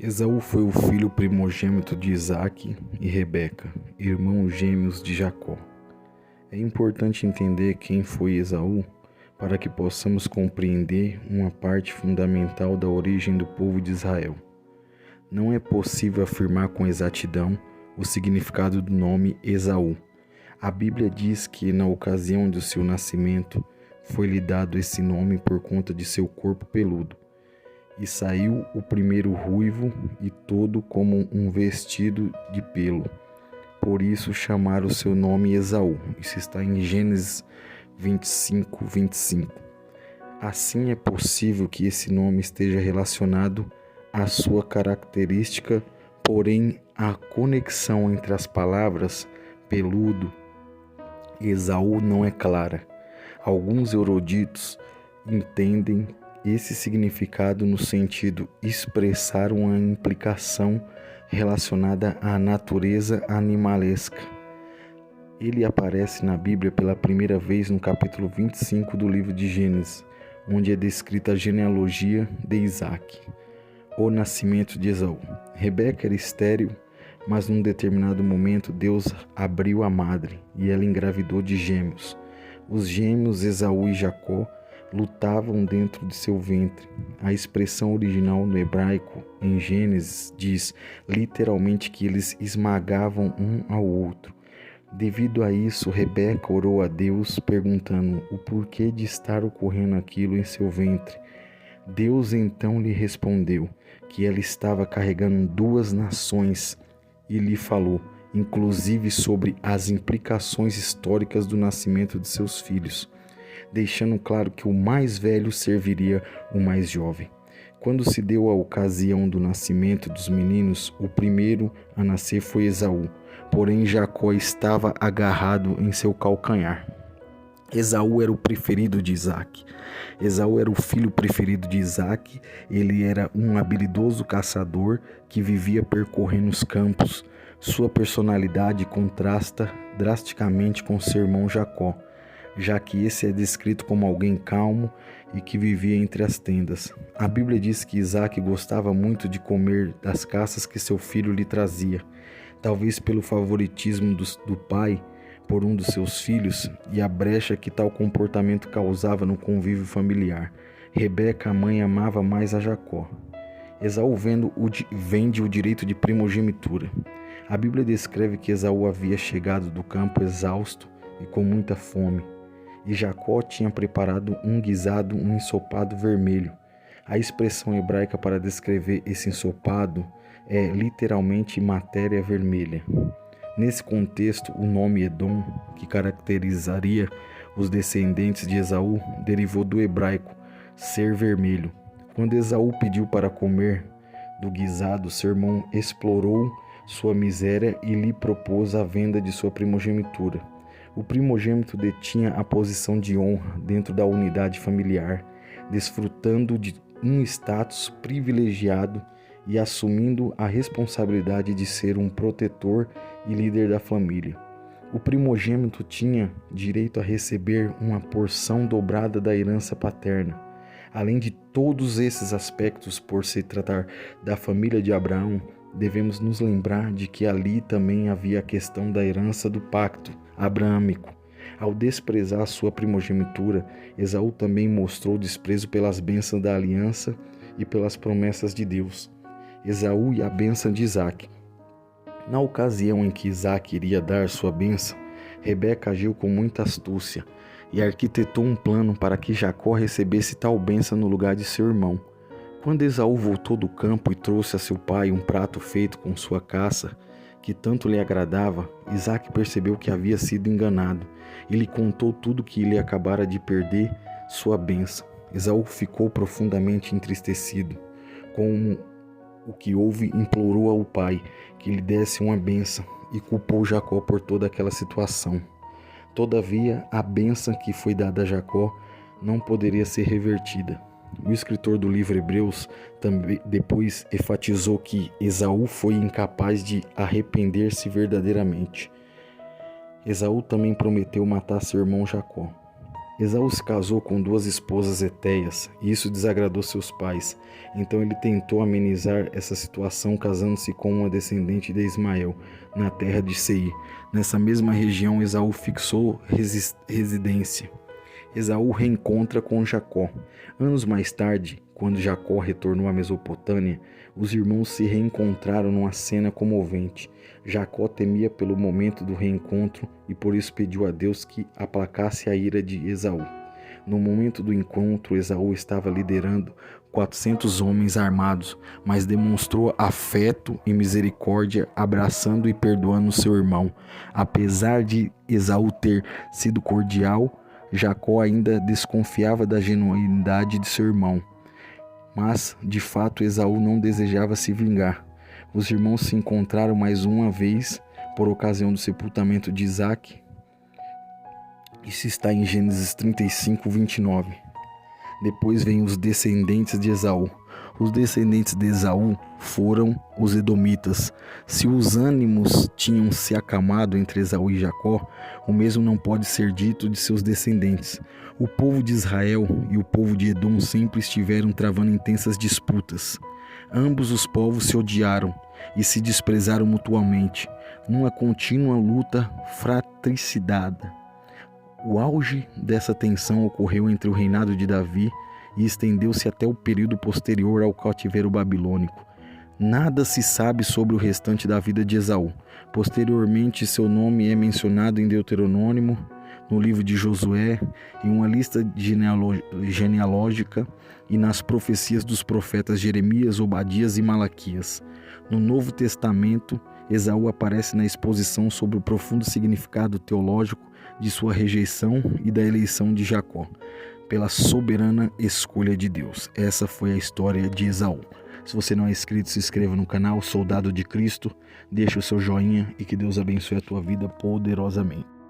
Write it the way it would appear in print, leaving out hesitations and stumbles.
Esaú foi o filho primogênito de Isaque e Rebeca, irmãos gêmeos de Jacó. É importante entender quem foi Esaú para que possamos compreender uma parte fundamental da origem do povo de Israel. Não é possível afirmar com exatidão o significado do nome Esaú. A Bíblia diz que na ocasião do seu nascimento foi-lhe dado esse nome por conta de seu corpo peludo. E saiu o primeiro ruivo e todo como um vestido de pelo. Por isso chamaram o seu nome Esaú. Isso está em Gênesis 25, 25. Assim é possível que esse nome esteja relacionado à sua característica, porém a conexão entre as palavras peludo e Esaú não é clara. Alguns eruditos entendem esse significado no sentido expressar uma implicação relacionada à natureza animalesca. Ele aparece na Bíblia pela primeira vez no capítulo 25 do livro de Gênesis, onde é descrita a genealogia de Isaque, o nascimento de Esaú. Rebeca era estéril, mas num determinado momento Deus abriu a madre e ela engravidou de gêmeos. Os gêmeos Esaú e Jacó lutavam dentro de seu ventre. A expressão original no hebraico em Gênesis diz literalmente que eles esmagavam um ao outro. Devido a isso, Rebeca orou a Deus perguntando o porquê de estar ocorrendo aquilo em seu ventre. Deus então lhe respondeu que ela estava carregando duas nações e lhe falou, inclusive, sobre as implicações históricas do nascimento de seus filhos, deixando claro que o mais velho serviria o mais jovem. Quando se deu a ocasião do nascimento dos meninos, o primeiro a nascer foi Esaú, porém Jacó estava agarrado em seu calcanhar. Esaú era o preferido de Isaque. Esaú era o filho preferido de Isaque. Ele era um habilidoso caçador que vivia percorrendo os campos. Sua personalidade contrasta drasticamente com seu irmão Jacó, já que esse é descrito como alguém calmo e que vivia entre as tendas. A Bíblia diz que Isaque gostava muito de comer das caças que seu filho lhe trazia, talvez pelo favoritismo do pai por um dos seus filhos e a brecha que tal comportamento causava no convívio familiar. Rebeca, a mãe, amava mais a Jacó. Esaú vende o direito de primogenitura. A Bíblia descreve que Esaú havia chegado do campo exausto e com muita fome, e Jacó tinha preparado um guisado, um ensopado vermelho. A expressão hebraica para descrever esse ensopado é literalmente matéria vermelha. Nesse contexto, o nome Edom, que caracterizaria os descendentes de Esaú, derivou do hebraico ser vermelho. Quando Esaú pediu para comer do guisado, seu irmão explorou sua miséria e lhe propôs a venda de sua primogenitura. O primogênito detinha a posição de honra dentro da unidade familiar, desfrutando de um status privilegiado e assumindo a responsabilidade de ser um protetor e líder da família. O primogênito tinha direito a receber uma porção dobrada da herança paterna. Além de todos esses aspectos, por se tratar da família de Abraão, devemos nos lembrar de que ali também havia a questão da herança do pacto abraâmico. Ao desprezar sua primogenitura, Esaú também mostrou desprezo pelas bênçãos da aliança e pelas promessas de Deus. Esaú e a bênção de Isaque. Na ocasião em que Isaque iria dar sua bênção, Rebeca agiu com muita astúcia e arquitetou um plano para que Jacó recebesse tal bênção no lugar de seu irmão. Quando Esaú voltou do campo e trouxe a seu pai um prato feito com sua caça, que tanto lhe agradava, Isaque percebeu que havia sido enganado e lhe contou tudo que ele acabara de perder sua bênção. Esaú ficou profundamente entristecido. Com o que houve, implorou ao pai que lhe desse uma bênção e culpou Jacó por toda aquela situação. Todavia, a bênção que foi dada a Jacó não poderia ser revertida. O escritor do livro Hebreus também depois enfatizou que Esaú foi incapaz de arrepender-se verdadeiramente. Esaú também prometeu matar seu irmão Jacó. Esaú se casou com 2 esposas hetéias, e isso desagradou seus pais. Então ele tentou amenizar essa situação casando-se com uma descendente de Ismael, na terra de Seir. Nessa mesma região, Esaú fixou residência. Esaú reencontra com Jacó. Anos mais tarde, quando Jacó retornou à Mesopotâmia, os irmãos se reencontraram numa cena comovente. Jacó temia pelo momento do reencontro e por isso pediu a Deus que aplacasse a ira de Esaú. No momento do encontro, Esaú estava liderando 400 homens armados, mas demonstrou afeto e misericórdia, abraçando e perdoando seu irmão. Apesar de Esaú ter sido cordial, Jacó ainda desconfiava da genuinidade de seu irmão. Mas, de fato, Esaú não desejava se vingar. Os irmãos se encontraram mais uma vez por ocasião do sepultamento de Isaque. Isso está em Gênesis 35, 29. Depois vem os descendentes de Esaú. Os descendentes de Esaú foram os edomitas. Se os ânimos tinham se acalmado entre Esaú e Jacó, o mesmo não pode ser dito de seus descendentes. O povo de Israel e o povo de Edom sempre estiveram travando intensas disputas. Ambos os povos se odiaram e se desprezaram mutuamente, numa contínua luta fratricida. O auge dessa tensão ocorreu entre o reinado de Davi e estendeu-se até o período posterior ao cativeiro babilônico. Nada se sabe sobre o restante da vida de Esaú. Posteriormente, seu nome é mencionado em Deuteronômio, no livro de Josué, em uma lista genealógica e nas profecias dos profetas Jeremias, Obadias e Malaquias. No Novo Testamento, Esaú aparece na exposição sobre o profundo significado teológico de sua rejeição e da eleição de Jacó, pela soberana escolha de Deus. Essa foi a história de Esaú. Se você não é inscrito, se inscreva no canal Soldado de Cristo, deixe o seu joinha e que Deus abençoe a tua vida poderosamente.